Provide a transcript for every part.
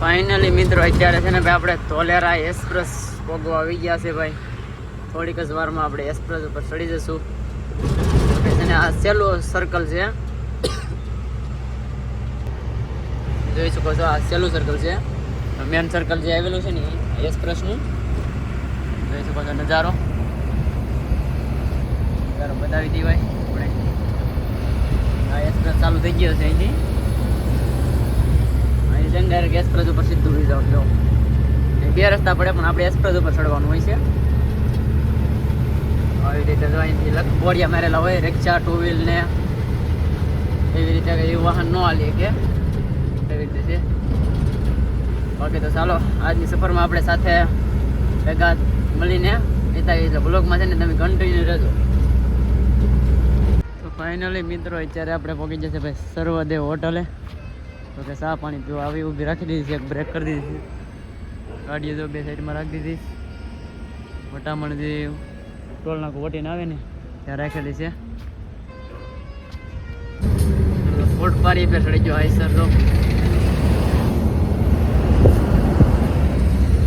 Finally મિત્રો અત્યારે છે ને ભાઈ આપણે ધોલેરા એક્સપ્રેસ પોગો આવી ગયા છે ભાઈ. થોડીક જ વારમાં આપણે એક્સપ્રેસ ઉપર ચડી જશું. છે ને આ સેલું સર્કલ છે, જોઈ શકો છો. આ સેલું સર્કલ છે, મેન સર્કલ જે આવેલું છે ને એક્સપ્રેસનું. જોઈ શકો છો નજારો બતાવી દી ભાઈ. આપણે આ એક્સપ્રેસ ચાલુ થઈ ગયો છે અહીંથી. ડાયરેક્ટ એક્સપ્રેસ ઉપર સીધું રહી જાવ. જો બે રસ્તા પડે પણ આપણે એક્સપ્રેસ ઉપર ચડવાનું હોય છે. આવી રીતે જો અહીંથી બોડિયા મારેલા હોય, રિક્ષા, ટુ વ્હીલ ને એવી રીતે એ વાહન ન હાલીએ કે એવી રીતે છે. ઓકે તો ચાલો આજની સફરમાં આપણે સાથે ભેગા મળીને જતા એટલે બ્લોગમાં છે ને તમે કન્ટિન્યુ રહેજો. તો ફાઇનલી મિત્રો અત્યારે આપણે પહોંચી જશે ભાઈ સર્વદેવ હોટલે. તો કે ચા પાણી પીવા આવી ઊભી રાખી દીધી છે, એક બ્રેક કરી દીધી છે. ગાડીઓ જો બે સાઈડમાં રાખી દીધી. વટામણ જે ટોલ નાકું વટીને આવે ને ત્યાં રાખેલી છે. ફોર્ટ પારી પર ચડી ગયો આઈસર. તો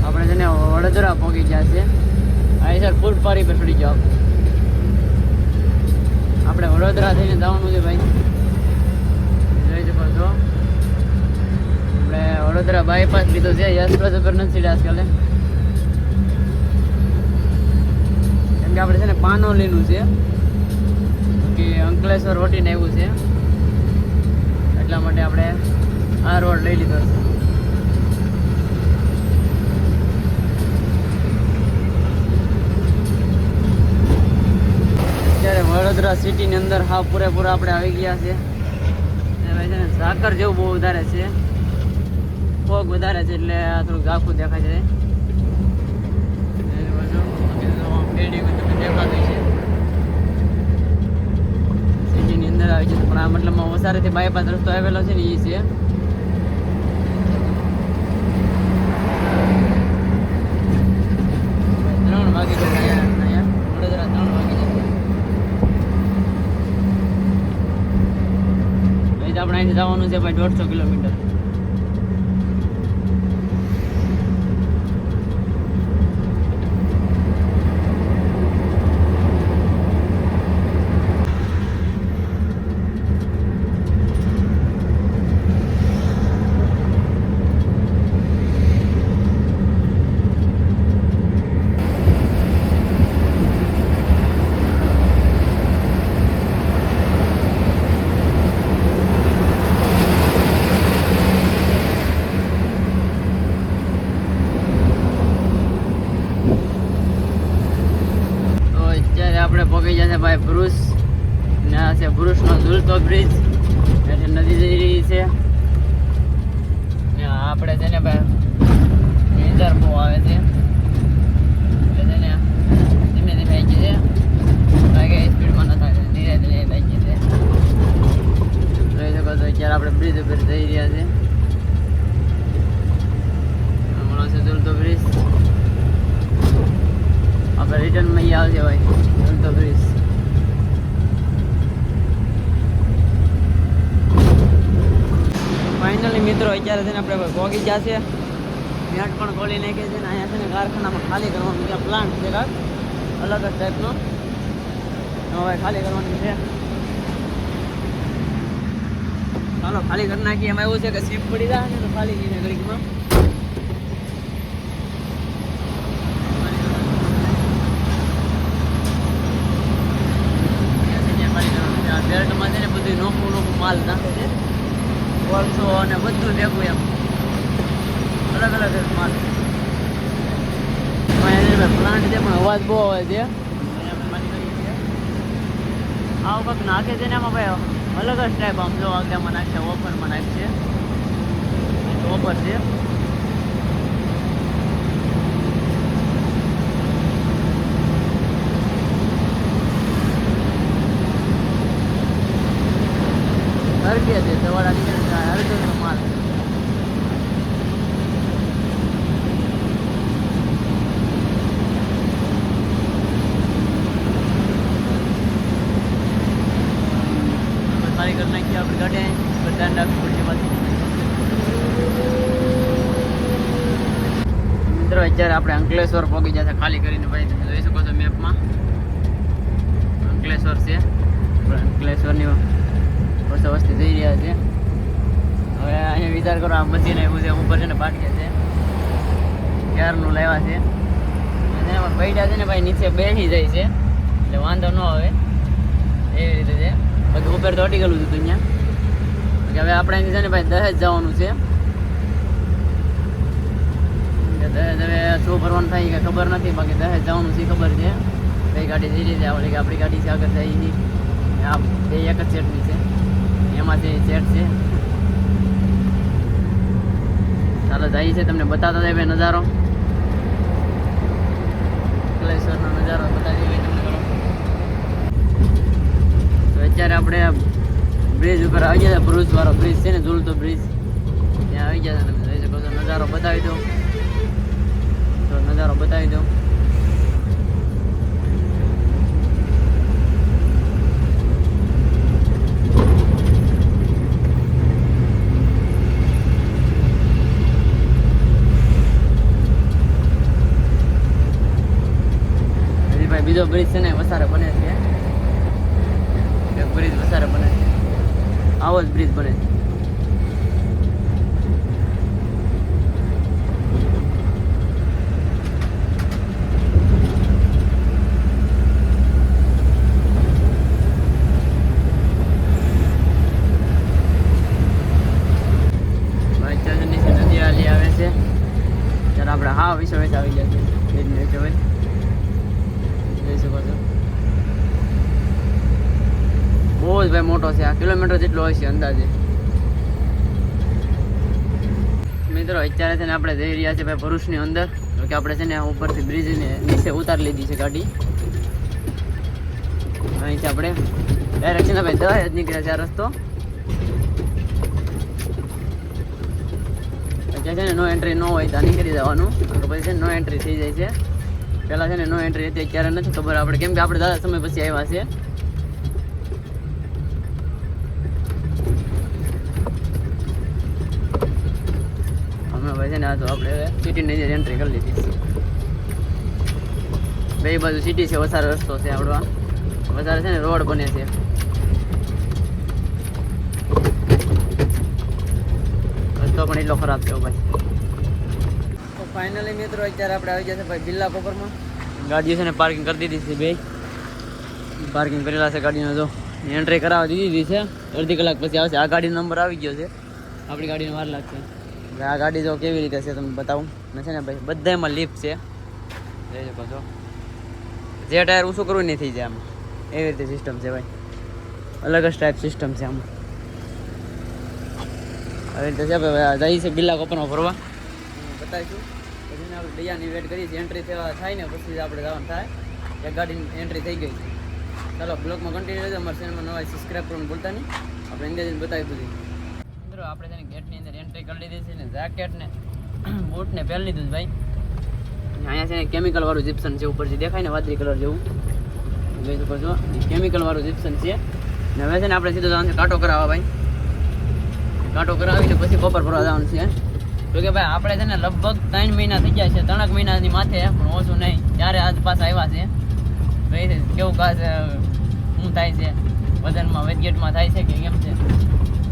આપણે છે ને વડોદરા પહોંચી ગયા છે. આઈસર ફોર્ટ પારી પર ચડી ગયો. આપણે વડોદરા થઈને જવાનું છે ભાઈ. જોઈ શકો છો વડોદરા બાયપાસ લીધો છે. એક્સપ્રેસ ઉપર નથી સીધા આજકાલે, કેમ કે આપણે છે ને પાનોલીનું છે કે અંકલેશ્વર વટીને આવ્યું છે, એટલા માટે આપણે આ રોડ લઈ લીધો છે. અત્યારે વડોદરા સિટીની અંદર હા પૂરેપૂરા આપણે આવી ગયા છે. ભાઈ છે ને ઝાકર જેવું બહુ વધારે છે, ફોગ વધારે છે એટલે આ થોડુંક ઝાખું દેખાય છે. બિલ્ડિંગ તમને દેખાતી છે સિટીની અંદર આવી છે, પણ આ મતલબમાં વસારેથી બાયપાસ રસ્તો આવેલો છે ને એ છે. 3 વાગી ગયા અહીંયા વડોદરા 3 વાગી જશે. આપણે અહીંથી જવાનું છે ભાઈ 150 કિલોમીટર. આપણે પહોંચી જશે ભાઈ ભરૂચ ને. આ છે ભરૂચનો ઝૂલતો બ્રિજ, એટલે નદી જઈ રહી છે. આપણે છે ને ભાઈ નેચર બહુ આવે છે એટલે છે ને ધીમે ધીમે આવી છે, બાકી સ્પીડમાં ન થાય, ધીરે ધીરે આવી છે. જોઈ શકો તો અત્યારે આપણે બ્રિજ ઉપર જઈ રહ્યા છે. હમણાં છે ઝૂલતો બ્રિજ. આપણે રિટર્નમાં આવશે ભાઈ ઝૂલતો બ્રિજ. ફાઇનલી મિત્રો અત્યારે છે ને આપણે પહોંચી ગયા છે. નેટ પણ ખોલી નાખી છે ને અહીંયા છે ને કારખાનામાં ખાલી કરવાનું છે. પ્લાન્ટ છે કાંક અલગ જ ટાઈપનો, હવે ખાલી કરવાની છે. ચાલો ખાલી કરી નાખીએ. એમાં એવું છે કે સીપ પડી જાય ને તો ખાલી કરીને ઘડીકમાં બેલ્ટમાં છે ને બધું નોખું માલ નાખે છે, કોલસો અને બધું ભેગું એમ અલગ અલગ માલ. પ્લાન્ટ છે પણ અવાજ બહુ આવે છે. આ વખત નાખે છે ને એમાં ભાઈ અલગ જ ટાઈપ. આમ જો આગળમાં નાખશે, ઓફરમાં નાખશે, ઓફર છે. હરકે છે સવાડા નીકળી જાય હરકતનો માલ. ખાલી કરી નાખીએ આપણે ગાડી. ધ્યાન રાખવું પડશે પાછું. અત્યારે આપણે અંકલેશ્વર પહોંચી જશે ખાલી કરીને ભાઈ તમે જોઈ શકો છો મેપમાં અંકલેશ્વર છે આપણે અંકલેશ્વરની ઓછા વસ્તી જઈ રહ્યા છે હવે અહીંયા વિચાર કરો આ મશીન આવ્યું છે ઉપર છે ને પાટિયા છે ક્યારનું લાવ્યા છે એમાં પૈડા છે ને ભાઈ નીચે બેસી જાય છે એટલે વાંધો ન આવે એવી રીતે છે બધું ઉપર તો અટી ગયેલું હતું અહીંયા હવે આપણે અહીંથી છે ને ભાઈ દહેજ જવાનું છે દહેજ હવે શું ભરવાનું થાય કે ખબર નથી બાકી દહેજ જવાનું છે ખબર છે કઈ ગાડી જઈ રહી છે ઓલી કે આપણી ગાડી છે આગળ જાય છે આ બે એક જ સેટની છે એમાંથી સેટ છે ચાલો જાય છે તમને બતાવતા જાય ભાઈ નજારો અંકલેશ્વરનો નજારો બતાવી દઈએ તમને તો અત્યારે આપણે બ્રિજ ઉપર આવી ગયા ભરૂચ વાળો બ્રિજ છે ને ઝૂલતો બ્રિજ ત્યાં આવી ગયા તમે જોઈ શકો છો નજારો બતાવી દો તો નજારો બતાવી દો બીજો બ્રિજ છે ને વસારે બને છે એક બ્રિજ વસારે બને છે આવો જ બ્રિજ બને છે નદી આલી આવે છે ત્યારે આપણે હા વિશે વેચ આવી ગયા છે બ્રિજને વેચે હોય જોઈ શકો છો બહુ જ ભાઈ મોટો છે આ કિલોમીટર જેટલો હોય છે અંદાજે મિત્રો અત્યારે છે ને આપણે જઈ રહ્યા છીએ ભાઈ ભરૂચની અંદર તો કે આપણે છે ને ઉપરથી બ્રિજને નીચે ઉતારી લીધી છે ગાડી અહીંથી આપણે ડાયરેક્ટ છે ને ભાઈ દહેજ નીકળ્યા છે આ રસ્તો અત્યારે છે ને નો એન્ટ્રી ન હોય તો નીકળી જવાનું તો પછી છે ને નો એન્ટ્રી થઈ જાય છે પહેલાં છે ને નો એન્ટ્રી હતી ક્યારે નથી ખબર આપણે કેમ કે આપણે દાદા સમય પછી આવ્યા છે હમણાં ભાઈ છે ને આ તો આપણે હવે સિટીની જે એન્ટ્રી કરી લીધી બે બાજુ સિટી છે વધારે રસ્તો છે આપણો વધારે છે ને રોડ બને છે રસ્તો પણ એટલો ખરાબ છે ભાઈ તો ફાઇનલી મિત્રો અત્યારે આપણે આવી જશે ભાઈ બિલ્લા કોપરમાં ગાડીઓ છે ને પાર્કિંગ કરી દીધી છે બે પાર્કિંગ કરેલા છે ગાડીનો જો એન્ટ્રી કરાવી દીધી છે અડધી કલાક પછી આવશે આ ગાડીનો નંબર આવી ગયો છે આપણી ગાડીનો વાર લાગશે આ ગાડી જો કેવી રીતે છે તમને બતાવું ને છે ને ભાઈ બધામાં લિફ્ટ છે જોઈ શકો છો જે ટાયર ઊંચું કરવું નહીં થઈ જાય આમાં એવી રીતે સિસ્ટમ છે ભાઈ અલગ જ ટાઈપ સિસ્ટમ છે આમાં આવી રીતે છે ભાઈ જઈ છે બિલ્લા કોપરમાં ફરવા બતાવીશું પછી આપણે દૈયાની વેટ કરીએ છીએ એન્ટ્રી થાય ને પછી આપણે જવાનું થાય એક ગાડીની એન્ટ્રી થઈ ગઈ છે ચાલો બ્લોગમાં કન્ટિન્યુ રહેજો અમારા ચેનલમાં નવા સબસ્ક્રાઈબ કરવાનું ભૂલતા નહીં આપણે અંદર બતાવી બધી મિત્રો આપણે છે ને ગેટની અંદર એન્ટ્રી કરી લીધી છે ને જેકેટને બૂટને પહેરી લીધું ભાઈ અહીંયા છે ને કેમિકલ વાળું જીપ્સન છે ઉપરથી દેખાય ને વાદળી કલર જેવું જોઈ શકો છો કેમિકલ વાળું જીપ્સન છે ને હવે છે ને આપણે સીધો જવાનું છે કાંટો કરાવવા ભાઈ કાંટો કરાવીને પછી કોપર ભરવા જવાનું છે તો કે ભાઈ આપણે છે ને લગભગ 3 મહિના થઈ ગયા છે 3 મહિનાની માથે પણ ઓછું નહીં ત્યારે આજ પાછા આવ્યા છે ભાઈ કેવું કાજ શું થાય છે વજનમાં વેટગેટમાં થાય છે કે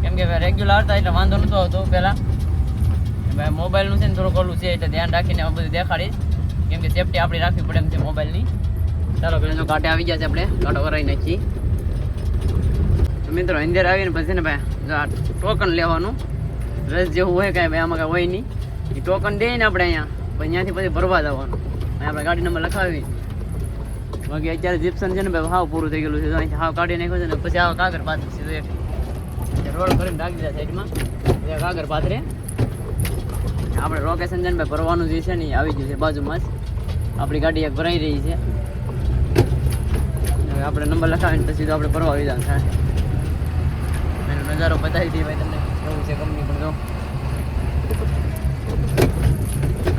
કેમ કે રેગ્યુલર આવતા એટલે વાંધો નહોતો આવતો પહેલાં ભાઈ મોબાઈલનું છે ને થોડુંક ઓલું છે એટલે ધ્યાન રાખીને બધું દેખાડીશ કેમ કે સેફટી આપણી રાખવી પડે એમ છે મોબાઈલની ચાલો પેલા જો કાંટે આવી ગયા છે આપણે કાંટો કરાવી નાખીએ તો મિત્રો અંદર આવીને પછી ને ભાઈ જો આ ટોકન લેવાનું રસ જેવું હોય કાંઈ ભાઈ આમાં કાંઈ હોય નહીં એ ટોકન દે ને આપણે અહીંયા પછી ત્યાંથી પછી ભરવા જવાનું આપણે ગાડી નંબર લખાવી બાકી અત્યારે જીપ્સન છે ને ભાઈ હાવ પૂરું થઈ ગયેલું છે અહીંથી હાવ કાઢી નાખ્યું છે ને પછી આવ કાગળ પાથરે સીધું એક રોડ કરીને રાખી દીધા સાઈડમાં કાગળ પાથરે આપણે લોકેશન છે ને ભાઈ ભરવાનું જે છે ને એ આવી ગયું છે બાજુમાં જ આપણી ગાડી એક ભરાઈ રહી છે હવે આપણે નંબર લખાવીને પછી તો આપણે ભરવા આવી જવાનું થાય એનો નજારો બતાવી દઈએ ભાઈ તમને કેવું છે કંપની પણ જો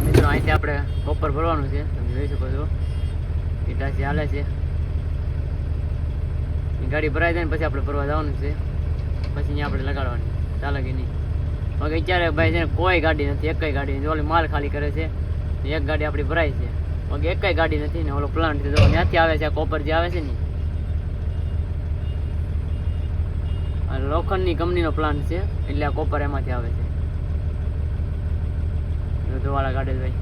મિત્રો અહીંથી આપણે બપોર ભરવાનું છે તમે જોઈ શકો છો ઈટાચી હાલે છે ગાડી ભરાઈ જાય ને પછી આપણે ભરવા જવાનું છે પછી અહીંયા આપણે લગાડવાની ચાલે કે નહીં બાકી અત્યારે ભાઈ છે ને કોઈ ગાડી નથી એક કઈ ગાડી નથી ઓલી માલ ખાલી કરે છે એક ગાડી આપણી ભરાય છે, બાકી એકેય ગાડી નથી ને. ઓલો પ્લાન્ટ છે જો ત્યાંથી આવે છે, કોપર જે આવે છે ને આ લોખંડની કંપનીનો પ્લાન્ટ છે, એટલે આ કોપર એમાંથી આવે છે. વાળા ગાડી ભાઈ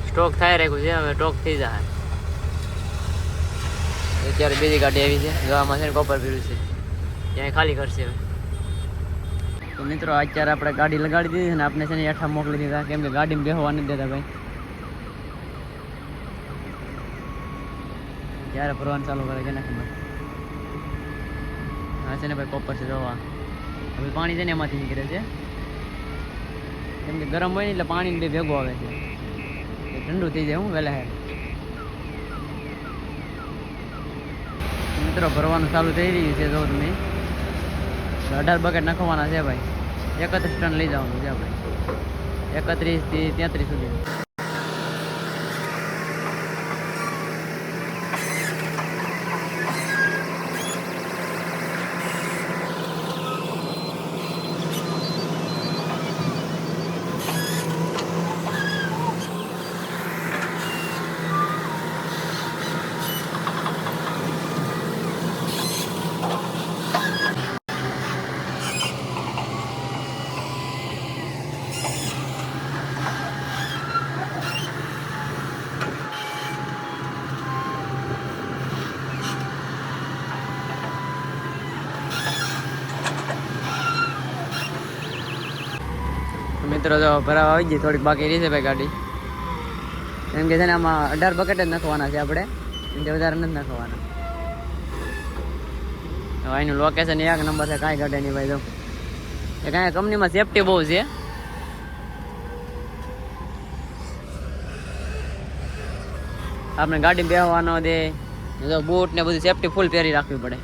સ્ટોક થાય રહ્યું છે, હવે સ્ટોક થઈ જાય. અત્યારે બીજી ગાડી આવી છે, જોવામાં છે ને કોપર પીરું છે, ત્યાં ખાલી કરશે હવે. તો મિત્રો અત્યારે આપણે ગાડી લગાડી દીધી છે ને આપણે છે ને હેઠા મોકલી દીધા, કેમ કે ગાડીમાં બેસવા નથી દેતા ભાઈ. ક્યારે ભરવાનું ચાલુ કરે છે ને ખબર. હા છે ને ભાઈ કોપર છે જોવા. હવે પાણી છે ને એમાંથી નીકળે છે, કેમ કે ગરમ હોય ને એટલે પાણી બે ભેગું આવે છે, ઠંડુ થઈ જાય. હું વહેલા હે મિત્રો ભરવાનું ચાલુ થઈ રહ્યું છે. જો તમે 18 બકેટ નાખવાના છે ભાઈ. 31 ટન લઈ જવાનું છે આપણે, 31 થી 33 સુધી. મિત્રો જો ભરાવા આવી ગઈ, થોડીક બાકી રહી છે ભાઈ ગાડી. એમ કે છે ને આમાં 18 બકેટ જ નાખવાના છે આપણે, એમ કે વધારે નથી નાખવાના. હવે એનું લોકેશન એક નંબર છે, કાંઈ ઘટે નહીં ભાઈ. જો એ કાંઈ કંપનીમાં સેફટી બહુ છે. આપણે ગાડી બેસવાનો દે, જો બૂટ ને બધું સેફટી ફૂલ પહેરી રાખવી પડે.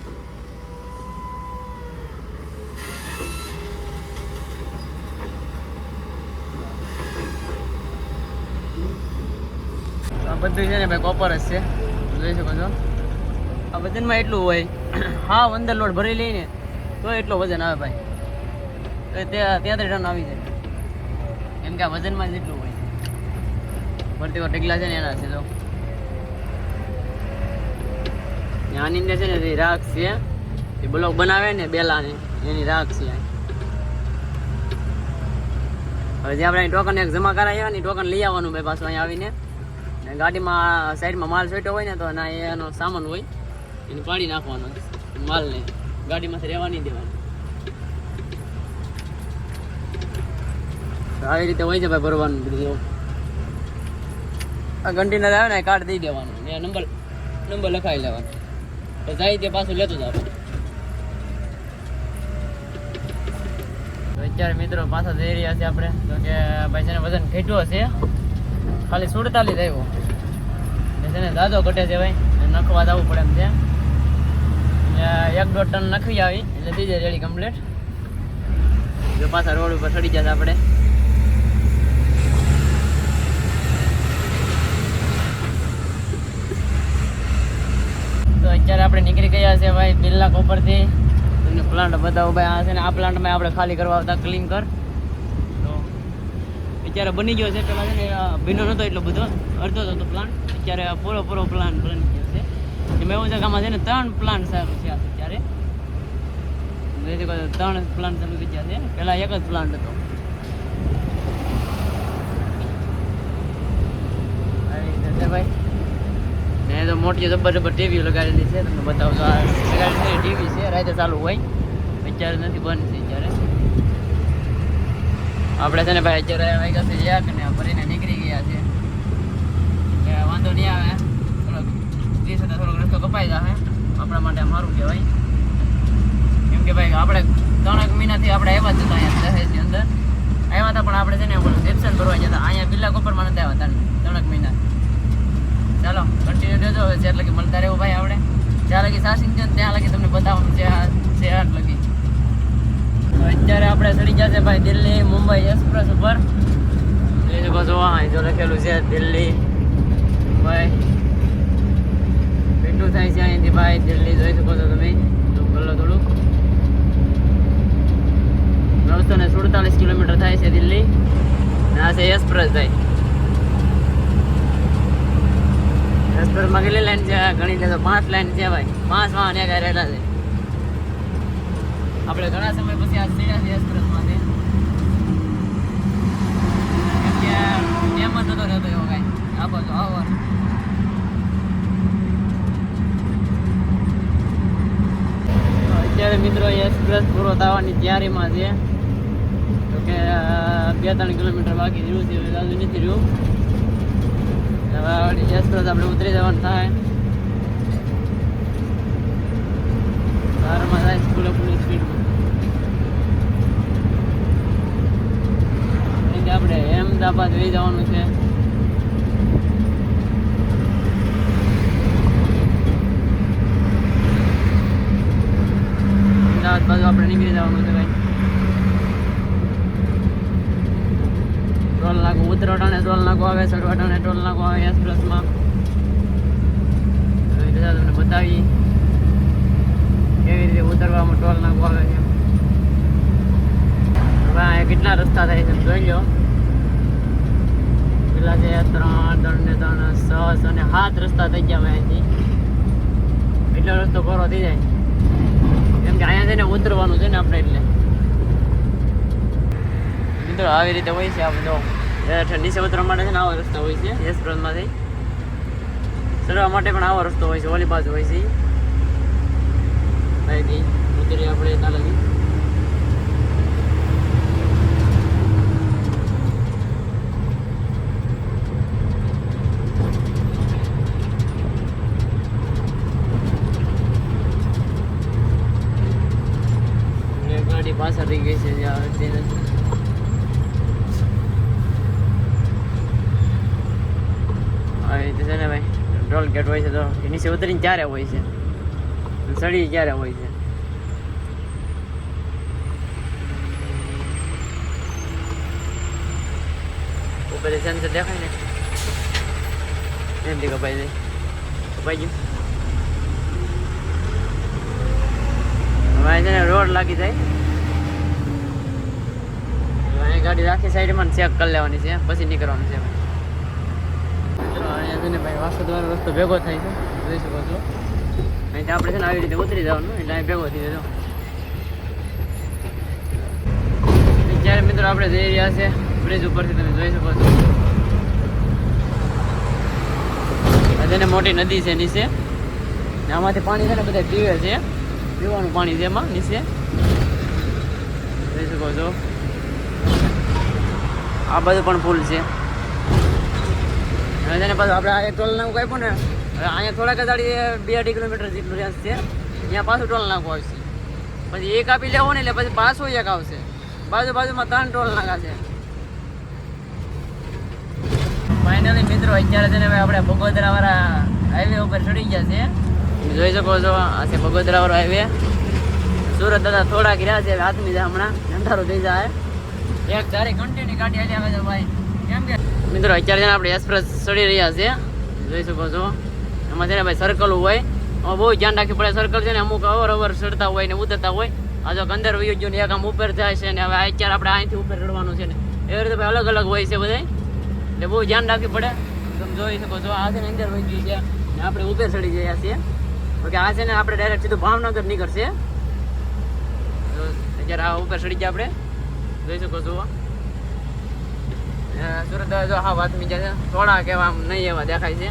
બધું છે ને ભાઈ કોપર જ છે, જોઈ શકો છો. આ વજનમાં એટલું હોય, હા 15 લોડ ભરી લઈને તો એટલો વજન આવે ભાઈ, તો 33 ટન આવી જાય. એમ કે આ વજનમાં જ એટલું હોય. ભરતી વાર ઢગલા છે ને એના છે. તો આની અંદર છે ને જે રાખ છે એ બ્લોક બનાવે ને બેલાને, એની રાખ છે. હવે જે આપણે ટોકન એક જમા કરાવ્યા ને ટોકન લઈ આવવાનું ભાઈ પાછું અહીંયા આવીને. ગાડીમાં સાઈડમાં માલ છોટ્યો હોય ને તો ના એનો સામાન હોય એને પાડી નાખવાનો, માલને ગાડીમાંથી રહેવા નહીં દેવાનું. આવી રીતે હોય છે ભાઈ ભરવાનું બધું. આ કન્ટેનર આવે ને કાર્ડ દઈ દેવાનું, એ નંબર લખાવી લેવાનો, તો જાય તે પાછું લેતો જ આપણે. અત્યારે મિત્રો પાછા જઈ રહ્યા છે આપણે, તો કે ભાઈ છે ને વજન ઘટ્યો છે, ખાલી 47 આવ્યો છે ને, દાદો ઘટે છે ભાઈ, નખવા જવું પડે એમ છે. 1-1.5 ટન નખવી આવી એટલે થઈ જાય રેડી કમ્પ્લીટ. જો પાછા રોડ ઉપર ચડી જશે આપણે. તો અત્યારે આપણે નીકળી ગયા છે ભાઈ બિરલા કોપરથી. તમને પ્લાન્ટ બતાવો ભાઈ. આ છે ને આ પ્લાન્ટમાં આપણે ખાલી કરવા આવતા ક્લીન કર. તો અત્યારે બની ગયો છે, પેલા છે ને ભીનો નહોતો એટલો બધો, અડધો હતો પ્લાન્ટ. અત્યારે પૂરો પ્લાન્ટ બની ગયો છે. એમાં એવું છે કે આમાં છે ને 3 પ્લાન્ટ ચાલુ છે અત્યારે. 3 પ્લાન્ટ ચાલુ થઈ ગયા છે, પેલા એક જ પ્લાન્ટ હતો. આવી રીતે ભાઈ ને તો મોટી જબર ટીવી લગાડેલી છે, તમને બતાવું તો. આ ટીવી છે, રાતે ચાલુ હોય, અત્યારે નથી, બંધ છે અત્યારે. આપણે છે ને ભાઈ અત્યારે વાગ્યા છે 1 ને ભરીને નીકળી ગયા છે. વાંધો નહીં આવે, થોડોક રસ્તો કપાઈ જશે, આપણા માટે સારું કહેવાય. કેમ કે ભાઈ આપણે 3 મહિનાથી આપણે આવ્યા જ હતા અહીંયા દહેજની અંદર આવ્યા હતા, પણ આપણે છે ને સેપ્શન ભરવા જતા અહીંયા બિરલા કોપરમાં નથી આવ્યા હતા 3 મહિના. ચાલો કન્ટિન્યુ દેજો, હવે જ્યાં લગી મળતા રહેવું ભાઈ. આપણે જ્યાં લગી સાસિંગ છે ત્યાં લગી તમને બતાવવાનું છે, શહેર લગી. અત્યારે આપણે ચડી ગયા છે ભાઈ દિલ્હી મુંબઈ એક્સપ્રેસ ઉપર. જોઈ શકો છો, જો લખેલું છે દિલ્હી ભાઈ. કેટલું થાય છે અહીંથી ભાઈ દિલ્હી, જોઈ શકો છો તમે. તો બોલો થોડું 947 કિલોમીટર થાય છે દિલ્હી, અને આ છે એક્સપ્રેસ જાય. એક્સપ્રેસમાં કેટલી લાઈન છે ગણી લે તો 5 લાઈન છે ભાઈ, 5 વાહન એક રહેલા છે. આપણે ઘણા સમય પછી આ સીડા છે એક્સપ્રેસમાંથી, કેમ કે એમ જ નતો રહેતો એવો કાંઈ આ બાજુ આવવાનું. અત્યારે મિત્રો એક્સપ્રેસ પૂરો થવાની તૈયારીમાં છે, તો કે 2-3 કિલોમીટર બાકી રહ્યું છે, હજુ નથી રહ્યું. હવે એક્સપ્રેસ આપણે ઉતરી જવાનું થાય, કારમાં થાય સ્કૂલે ફૂલ સ્પીડમાં. આપણે અહેમદાબાદ વહી જવાનું છે. અમદાવાદ બાજુ આપણે નીકળી જવાનું છે ભાઈ. ટોલ નાકું ઉતરવાટાને ટોલ નાકું આવે, ચડવાટાને ટોલ નાકું આવે એક્સપ્રેસમાં. તમને બતાવી કેવી રીતે ઉતરવામાં ટોલ નાકું આવે છે. હવે અહીંયા કેટલા રસ્તા થાય છે જોઈ લો. પેલા છે 3 ને 6 અને 7 રસ્તા થઈ ગયા હવે અહીંથી. એટલો રસ્તો પૂરો થઈ જાય કેમ કે અહીંયા જઈને ઉતરવાનું છે ને આપણે, એટલે મિત્રો આવી રીતે હોય છે. આપણે જો નીચે ઉતરવા માટે છે ને આવો રસ્તા હોય છે એક્સપ્રેસમાંથી, ચડવા માટે પણ આવો રસ્તો હોય છે, ઓલી બાજુ હોય છે. અહીંથી ઉતરી આપણે ત્યાં લગી. ગાડી પાછળ રહી ગઈ છે જ્યાં નથી. આવી રીતે છે ને ભાઈ ટોલ ગેટ હોય છે, તો નીચે ઉતરીને ક્યારે હોય છે, ચડી ક્યારે હોય છે. ઉપર સેન્સર દેખાય ને એમથી કપાઈ જાય, કપાઈ ગયું. હવે છે ને રોડ લાગી જાય, અહીંયા ગાડી રાખી સાઈડમાં ચેક કરી લેવાની છે, પછી નીકળવાનું છે. અહીંયા છે ને ભાઈ વાસદવાનો રસ્તો ભેગો થાય છે, જોઈ શકો છો. અહીંથી આપણે છે ને આવી રીતે ઉતરી જવાનું, એટલે અહીં ભેગો થઈ જજો. જ્યારે મિત્રો આપણે જઈ રહ્યા છે બ્રિજ ઉપરથી, તમે જોઈ શકો છો. આ મોટી નદી છે નીચે, આમાંથી પાણી છે ને બધા પીવે છે, પીવાનું પાણી છે એમાં નીચે, જોઈ શકો છો. આ બધું પણ ફૂલ છે. અને તેને પાછું આપણે આ એક ટોલ નાકું કાપ્યું ને, હવે અહીંયા થોડાક દાડી 2-2.5 કિલોમીટર જેટલું રેન્જ છે, ત્યાં પાછું ટોલ નાકું આવશે. પછી એક આપી લેવો ને એટલે પછી પાછું એક આવશે. બાજુમાં 3 ટોલ નાકા છે. ફાઇનલી મિત્રો અત્યારે છે ને આપણે બગોદરા વાળા હાઈવે ઉપર ચડી ગયા છે, જોઈ શકો છો. આ છે બગોદરા વાળો હાઈવે. સુરત દાદા થોડાક રહ્યા છે, હાથમી જાય હમણાં અંધારું થઈ જાય. એક ધારી કન્ટિન્યુ ગાડી હાલી આવે છે ભાઈ. કેમ કે મિત્રો અત્યારે છે ને આપણે એક્સપ્રેસ ચડી રહ્યા છે, જોઈ શકો છો. એમાં છે ને ભાઈ સર્કલ હોય, એમાં બહુ ધ્યાન રાખવું પડે. સર્કલ છે ને અમુક અવર ચડતા હોય ને ઉતરતા હોય. આ જો અંદર વયું ગયું ને એક આમ ઉપર જાય છે ને, હવે અત્યારે આપણે અહીંથી ઉપર ચડવાનું છે ને, એવી રીતે ભાઈ અલગ અલગ હોય છે બધા, એટલે બહુ ધ્યાન રાખવું પડે. તમે જોઈ શકો છો આ છે ને અંદર વહી ગયું છે ને આપણે ઉપર ચડી ગયા છીએ. ઓકે, આ છે ને આપણે ડાયરેક્ટ સીધું ભાવનગર નીકળશે. અત્યારે આ ઉપર ચડી ગયા આપણે, જોઈ શકો છો. સુરત જો હા વાત મી જાય છે, થોડા કેવા આમ નહીં એવા દેખાય છે.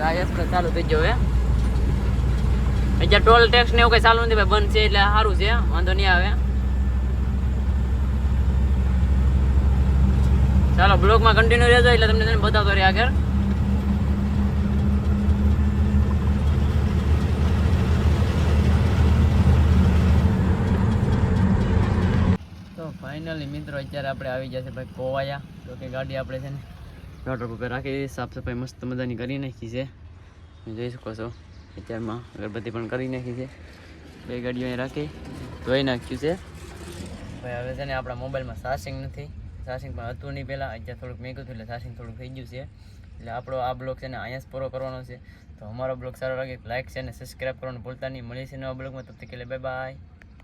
આ એક્સપ્રેસ ચાલુ થઈ ગયો હવે. અત્યારે ટોલ ટેક્સ ને એવું કઈ ચાલુ નથી ભાઈ, બંધ છે એટલે સારું છે, વાંધો નહીં આવે. ચાલો બ્લોગમાં કન્ટિન્યુ રહેજો, એટલે તમને બતાવતો રહે આગળ. તો ફાઇનલી મિત્રો અત્યારે આપણે આવી ગયા છે ભાઈ કોવાયા. તો કે ગાડી આપણે છે ને રોડ ઉપર રાખી સાફ સફાઈ મસ્ત મજાની કરી નાખી છે, જોઈ શકો છો. અત્યારમાં અગરબત્તી પણ કરી નાખી છે, 2 ગાડીઓ અહીં રાખી ધોઈ નાખ્યું છે ભાઈ. હવે છે ને આપણા મોબાઈલમાં ચાર્જિંગ નથી, ચાર્જિંગ પણ હતું નહીં પહેલાં, અત્યારે થોડુંક મેં કીધું એટલે ચાર્જિંગ થોડુંક થઈ ગયું છે. એટલે આપણો આ બ્લોગ છે ને અહીંયા જ પૂરો કરવાનો છે. તો અમારો બ્લોગ સારો લાગે લાઈક છે અને સબસ્ક્રાઈબ કરવાનું ભૂલતા નહીં. મળીએ છીએ નવા બ્લોગમાં, તબ તક કે લીએ બાય બાય.